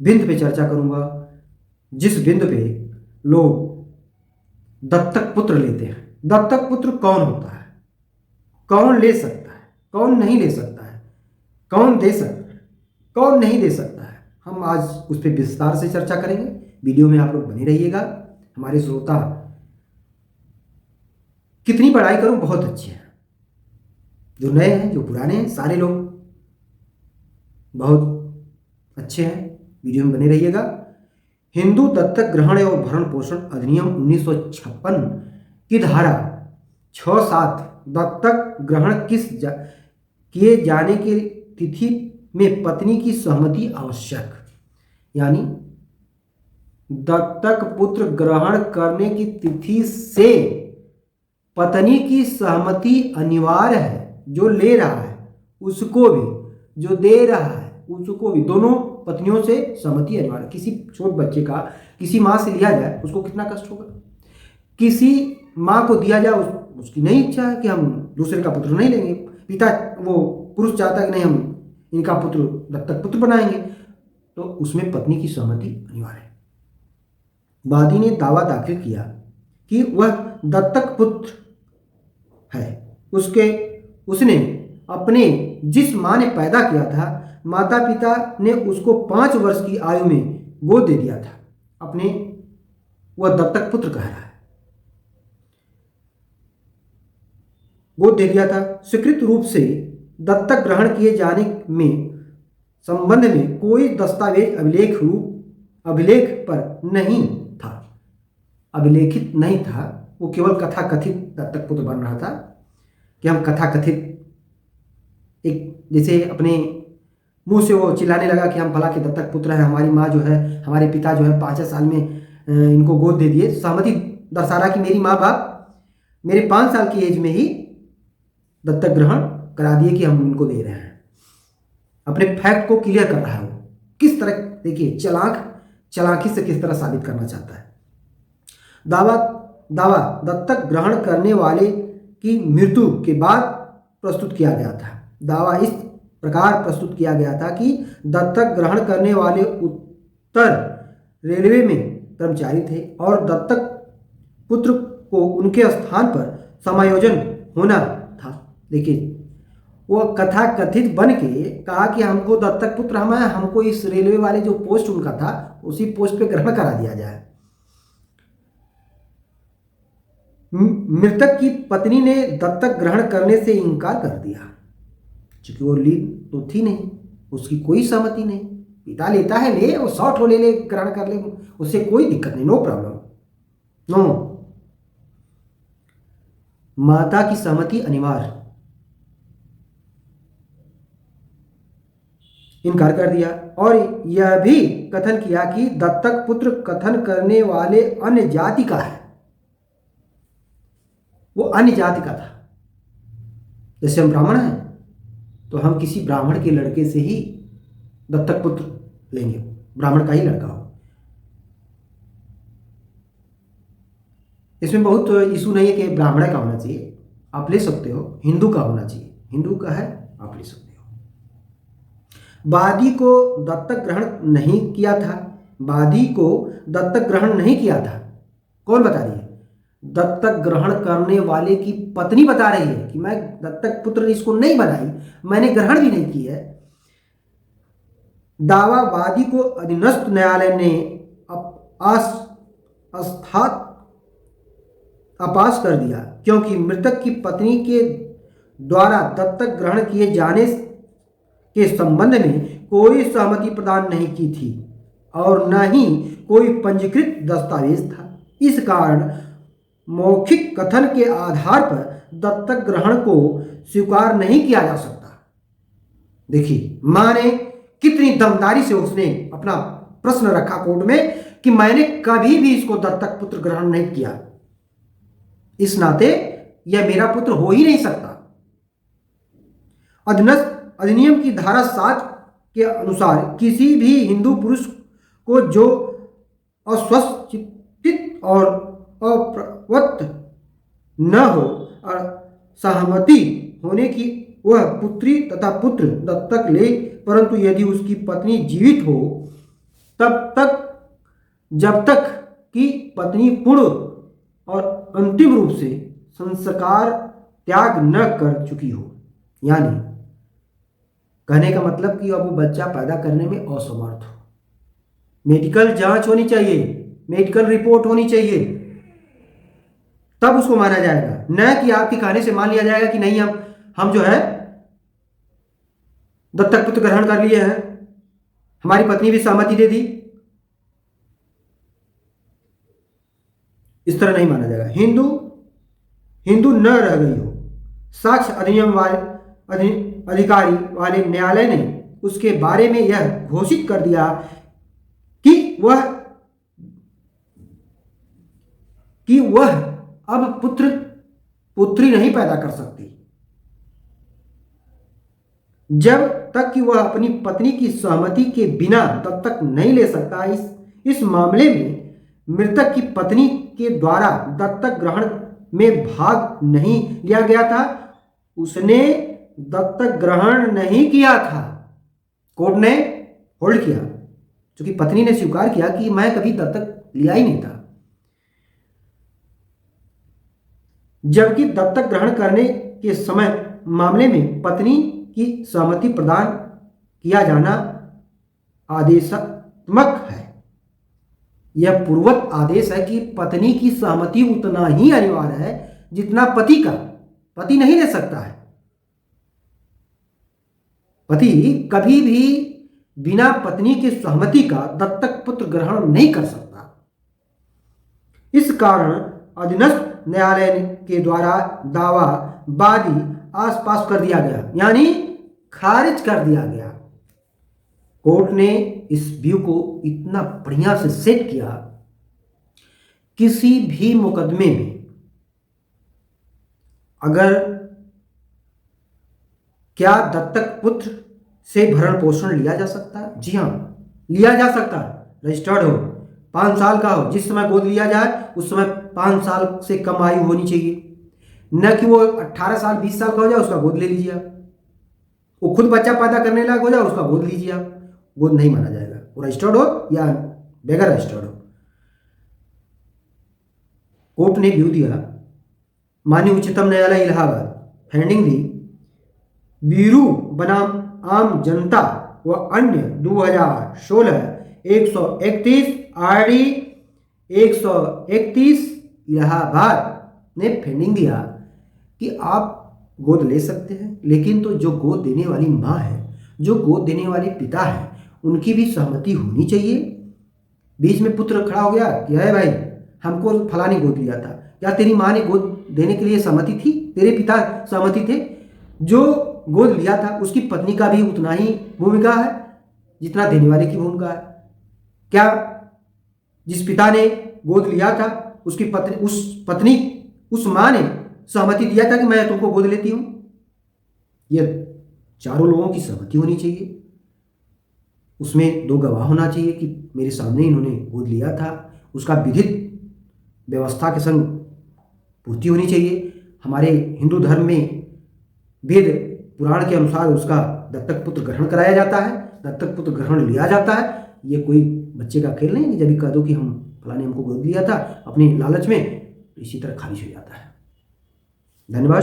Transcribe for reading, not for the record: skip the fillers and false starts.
बिंदु पे चर्चा करूंगा, जिस बिंदु पे लोग दत्तक पुत्र लेते हैं। दत्तक पुत्र कौन होता है, कौन ले सकता है, कौन नहीं ले सकता है, कौन दे सकता है, कौन नहीं दे सकता है, हम आज उस पर विस्तार से चर्चा करेंगे। वीडियो में आप लोग बने रहिएगा। हमारे श्रोता कितनी पढ़ाई करूं, बहुत अच्छे हैं, जो नए हैं जो पुराने हैं, सारे लोग बहुत अच्छे हैं। वीडियो में बने रहिएगा। हिंदू दत्तक ग्रहण एवं भरण पोषण अधिनियम 1956 की धारा 6(7) दत्तक ग्रहण किए जाने की तिथि में पत्नी की सहमति आवश्यक, यानी दत्तक पुत्र ग्रहण करने की तिथि से पत्नी की सहमति अनिवार्य है। जो ले रहा है उसको भी, जो दे रहा है उसको भी, दोनों पत्नियों से सहमति अनिवार्य। किसी छोट बच्चे का किसी माँ से लिया जाए, उसको कितना कष्ट होगा। किसी माँ को दिया जाए, उसकी नहीं इच्छा है कि हम दूसरे का पुत्र नहीं लेंगे, पिता वो पुरुष चाहता है कि नहीं हम इनका पुत्र दत्तक पुत्र बनाएंगे, तो उसमें पत्नी की सहमति अनिवार्य है। वादी ने दावा दाखिल किया कि वह दत्तक पुत्र है, उसने अपने जिस माँ ने पैदा किया था, माता पिता ने उसको 5 वर्ष की आयु में गोद दे दिया था, अपने वह दत्तक पुत्र कह रहा है, गोद दे दिया था। स्वीकृत रूप से दत्तक ग्रहण किए जाने में संबंध में कोई दस्तावेज अभिलेख पर नहीं था, अभिलेखित नहीं था। वो केवल कथा कथित दत्तक पुत्र बन रहा था कि हम कथा कथित, एक जैसे अपने मुंह से वो चिल्लाने लगा कि हम फला के दत्तक पुत्र हैं, हमारी माँ जो है, हमारे पिता जो है 5 साल में इनको गोद दे दिए। सहमति दर्शा रहा कि मेरी माँ बाप मेरे 5 साल की एज में ही दत्तक ग्रहण करा दिए कि हम इनको दे रहे हैं। अपने फैक्ट को क्लियर कर रहा है वो, किस तरह, देखिए चालाकी से किस तरह साबित करना चाहता है। दावा दत्तक ग्रहण करने वाले की मृत्यु के बाद प्रस्तुत किया गया था। दावा इस प्रकार प्रस्तुत किया गया था कि दत्तक ग्रहण करने वाले उत्तर रेलवे में कर्मचारी थे और दत्तक पुत्र को उनके स्थान पर समायोजन होना था। देखिए, वो कथा कथित बन के कहा कि हमको दत्तक पुत्र हमको इस रेलवे वाले जो पोस्ट उनका था, उसी पोस्ट पे ग्रहण करा दिया जाए। मृतक की पत्नी ने दत्तक ग्रहण करने से इनकार कर दिया, क्योंकि वो लीन तो थी नहीं, उसकी कोई सहमति नहीं। पिता लेता है, ले, वो 100 ले, ग्रहण कर ले, उससे कोई दिक्कत नहीं, नो प्रॉब्लम, नो। माता की सहमति अनिवार्य, इनकार कर दिया। और यह भी कथन किया कि दत्तक पुत्र कथन करने वाले अन्य जाति का है, वो अन्य जाति का था। जैसे हम ब्राह्मण हैं तो हम किसी ब्राह्मण के लड़के से ही दत्तक पुत्र लेंगे, ब्राह्मण का ही लड़का हो। इसमें बहुत इशू नहीं है कि ब्राह्मण का होना चाहिए, आप ले सकते हो, हिंदू का होना चाहिए, हिंदू का है आप ले सकते हो। वादी को दत्तक ग्रहण नहीं किया था, वादी को दत्तक ग्रहण नहीं किया था, कौन बता रही है? दत्तक ग्रहण करने वाले की पत्नी बता रही है कि मैं दत्तक पुत्र इसको नहीं बनाई, मैंने ग्रहण भी नहीं की है। दावा वादी को अधीनस्थ न्यायालय ने अपास कर दिया, क्योंकि मृतक की पत्नी के द्वारा दत्तक ग्रहण किए जाने के संबंध में कोई सहमति प्रदान नहीं की थी और न ही कोई पंजीकृत दस्तावेज था। इस कारण मौखिक कथन के आधार पर दत्तक ग्रहण को स्वीकार नहीं किया जा सकता। देखिए, मां ने कितनी दमदारी से उसने अपना प्रश्न रखा कोर्ट में कि मैंने कभी भी इसको दत्तक पुत्र ग्रहण नहीं किया, इस नाते यह मेरा पुत्र हो ही नहीं सकता। अधिनियम की धारा 7 के अनुसार किसी भी हिंदू पुरुष को जो अस्वस्थ और अप्रवृत्त न हो और सहमति होने की वह पुत्री तथा पुत्र दत्तक ले, परंतु यदि उसकी पत्नी जीवित हो तब तक जब तक कि पत्नी पूर्ण और अंतिम रूप से संस्कार त्याग न कर चुकी हो। यानी कहने का मतलब कि अब वो बच्चा पैदा करने में असमर्थ हो, मेडिकल जांच होनी चाहिए, मेडिकल रिपोर्ट होनी चाहिए, तब उसको माना जाएगा। न कि आपके कहने से मान लिया जाएगा कि नहीं हम जो है दत्तक पुत्र ग्रहण कर लिए हैं, हमारी पत्नी भी सहमति दे दी, इस तरह नहीं माना जाएगा। हिंदू न रह गई हो। साक्ष्य अधिनियम वाले अधिकारी वाले न्यायालय ने उसके बारे में यह घोषित कर दिया कि वह अब पुत्री नहीं पैदा कर सकती जब तक कि वह अपनी पत्नी की सहमति के बिना दत्तक नहीं ले सकता। इस मामले में मृतक की पत्नी के द्वारा दत्तक ग्रहण में भाग नहीं लिया गया था, उसने दत्तक ग्रहण नहीं किया था, कोर्ट ने होल्ड किया, क्योंकि पत्नी ने स्वीकार किया कि मैं कभी दत्तक लिया ही नहीं था। जबकि दत्तक ग्रहण करने के समय मामले में पत्नी की सहमति प्रदान किया जाना आदेशात्मक है। यह पूर्वत आदेश है कि पत्नी की सहमति उतना ही अनिवार्य है जितना पति नहीं दे सकता है। पति कभी भी बिना पत्नी की सहमति का दत्तक पुत्र ग्रहण नहीं कर सकता। इस कारण अधीनस्थ न्यायालय के द्वारा दावा वादी आसपास कर दिया गया, यानी खारिज कर दिया गया। कोर्ट ने इस व्यू को इतना बढ़िया से सेट किया, किसी भी मुकदमे में अगर क्या दत्तक पुत्र से भरण पोषण लिया जा सकता है? जी हाँ, लिया जा सकता है। रजिस्टर्ड हो, 5 साल का हो, जिस समय गोद लिया जाए उस समय 5 साल से कम आयु होनी चाहिए, न कि वो 18 साल 20 साल का हो जाए उसका गोद ले लीजिए आप, वो खुद बच्चा पैदा करने लायक हो जाए उसका गोद लीजिए आप, गोद नहीं माना जाएगा, वो रजिस्टर्ड हो या बगैर रजिस्टर्ड हो। कोर्ट ने व्यू दिया, माननीय उच्चतम न्यायालय इलाहाबाद हैंडिंग दी ब्यूरो बनाम आम जनता व अन्य 2016 131 आरडी 131 इलाहाबाद ने फेंडिंग दिया कि आप गोद ले सकते हैं, लेकिन तो जो गोद देने वाली माँ है, जो गोद देने वाले पिता है, उनकी भी सहमति होनी चाहिए। बीच में पुत्र खड़ा हो गया कि अरे भाई हमको फलानी गोद लिया था, क्या तेरी माँ ने गोद देने के लिए सहमति थी? तेरे पिता सहमति थे? जो गोद लिया था उसकी पत्नी का भी उतना ही भूमिका है जितना देने वाले की भूमिका है। क्या जिस पिता ने गोद लिया था उसकी पत्नी उस माँ ने सहमति दिया था कि मैं तुमको गोद लेती हूं? यह चारों लोगों की सहमति होनी चाहिए, उसमें 2 गवाह होना चाहिए कि मेरे सामने इन्होंने गोद लिया था, उसका विधिक व्यवस्था के संग पूर्ति होनी चाहिए। हमारे हिंदू धर्म में वेद पुराण के अनुसार उसका दत्तक पुत्र ग्रहण कराया जाता है, दत्तक पुत्र ग्रहण लिया जाता है। ये कोई बच्चे का खेल नहीं है कि जब भी कह दो कि हम फलाने हमको गोद लिया था अपने लालच में, इसी तरह खारिज हो जाता है। धन्यवाद।